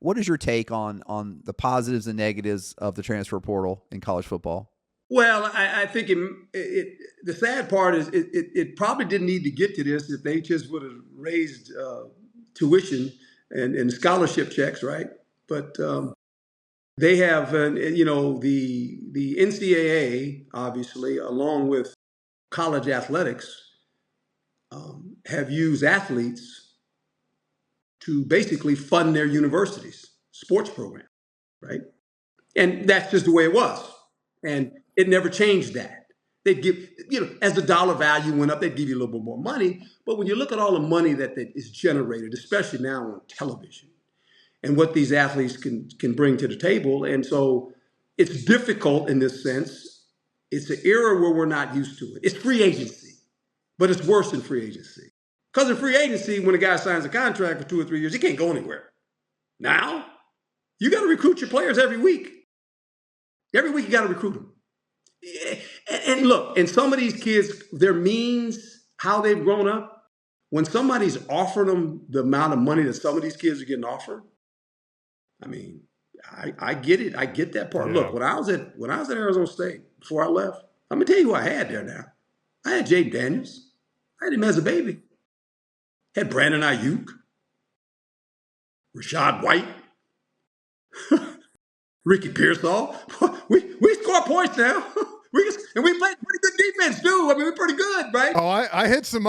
What is your take on the positives and negatives of the transfer portal in college football? Well, I think the sad part is it probably didn't need to get to this if they just would have raised tuition and scholarship checks, right? But they have, the NCAA, obviously, along with college athletics, have used athletes to basically fund their universities' sports program, right? And that's just the way it was. And it never changed that. They'd give, as the dollar value went up, they'd give you a little bit more money. But when you look at all the money that is generated, especially now on television, and what these athletes can bring to the table, and so it's difficult in this sense. It's an era where we're not used to it. It's free agency, but it's worse than free agency. Because in free agency, when a guy signs a contract for 2 or 3 years, he can't go anywhere. Now, you got to recruit your players every week. Every week you got to recruit them. And look, and some of these kids, their means, how they've grown up, when somebody's offering them the amount of money that some of these kids are getting offered, I mean, I get it. I get that part. Yeah. Look, when I was at Arizona State before I left, I'm gonna tell you who I had there now. I had Jayden Daniels. I had him as a baby. Had Brandon Ayuk, Rashad White, Ricky Pearsall. We score points now. And we played pretty good defense too. I mean, we're pretty good, right? Oh, I hit some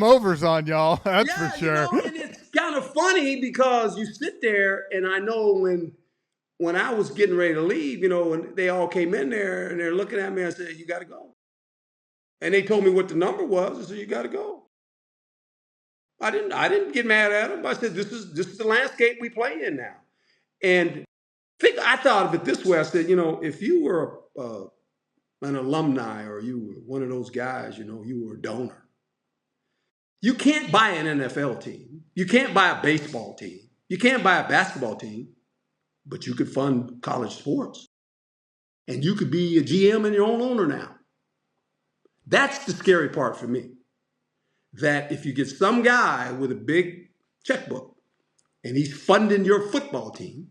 overs on y'all. That's for sure. And it's kind of funny because you sit there, and I know when I was getting ready to leave, when they all came in there and they're looking at me and said, "You got to go," and they told me what the number was. I said, "You got to go." I didn't get mad at them. I said, "This is the landscape we play in now," and I thought of it this way. I said, if you were an alumni or you were one of those guys, you were a donor. You can't buy an NFL team. You can't buy a baseball team. You can't buy a basketball team, but you could fund college sports. And you could be a GM and your own owner now. That's the scary part for me. That if you get some guy with a big checkbook and he's funding your football team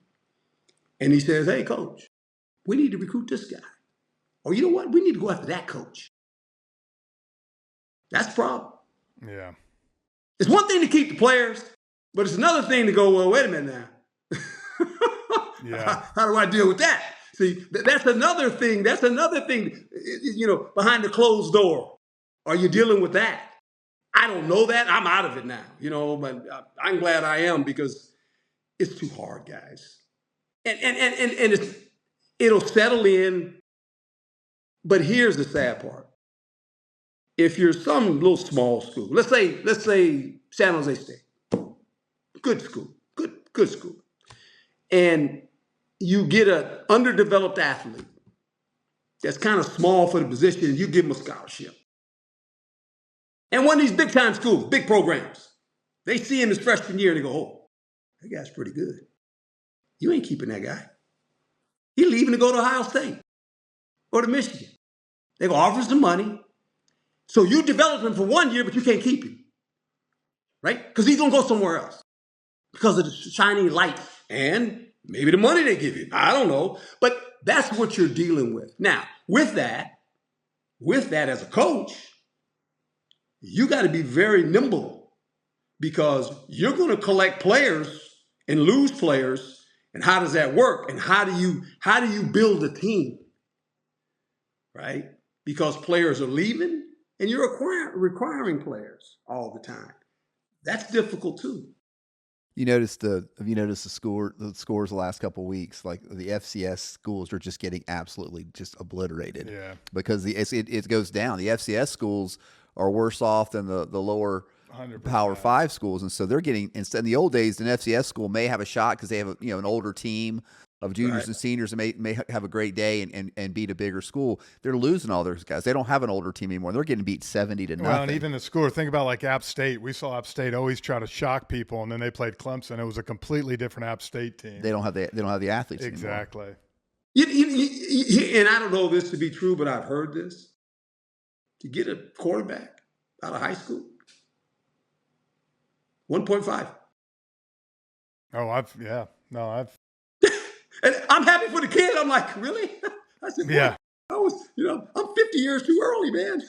and he says, "Hey, coach, we need to recruit this guy." Or you know what? We need to go after that coach. That's the problem. Yeah. It's one thing to keep the players, but it's another thing to go, well, wait a minute now. Yeah. How do I deal with that? See, that's another thing. That's another thing, behind the closed door. Are you dealing with that? I don't know that. I'm out of it now, but I'm glad I am because it's too hard, guys. And it'll settle in. But here's the sad part. If you're some little small school, let's say San Jose State, good school, good school, and you get an underdeveloped athlete that's kind of small for the position, and you give him a scholarship. And one of these big time schools, big programs, they see him his freshman year and they go, "Oh, that guy's pretty good." You ain't keeping that guy. He's leaving to go to Ohio State or to Michigan. They go offer some money. So you develop him for 1 year, but you can't keep him, right? Because he's going to go somewhere else because of the shining light and maybe the money they give you. I don't know. But that's what you're dealing with. Now, with that as a coach, you got to be very nimble because you're going to collect players and lose players. And how does that work? And how do you build a team, right? Because players are leaving. And you're requiring players all the time. That's difficult too. Have you noticed the scores the last couple of weeks? Like the FCS schools are just getting absolutely just obliterated. Yeah. Because it goes down. The FCS schools are worse off than the lower 100%. Power 5 schools, and so they're getting. Instead, in the old days, an FCS school may have a shot because they have an older team of juniors and seniors and may have a great day and beat a bigger school. They're losing all those guys. They don't have an older team anymore. They're getting beat 70-0. Well, and even the school, think about like App State. We saw App State always try to shock people, and then they played Clemson. It was a completely different App State team. They don't have the athletes exactly. Anymore. And I don't know this to be true, but I've heard this. To get a quarterback out of high school, 1.5. Oh, No, I've And I'm happy for the kid. I'm like, really? I said, boy, yeah. I'm 50 years too early, man.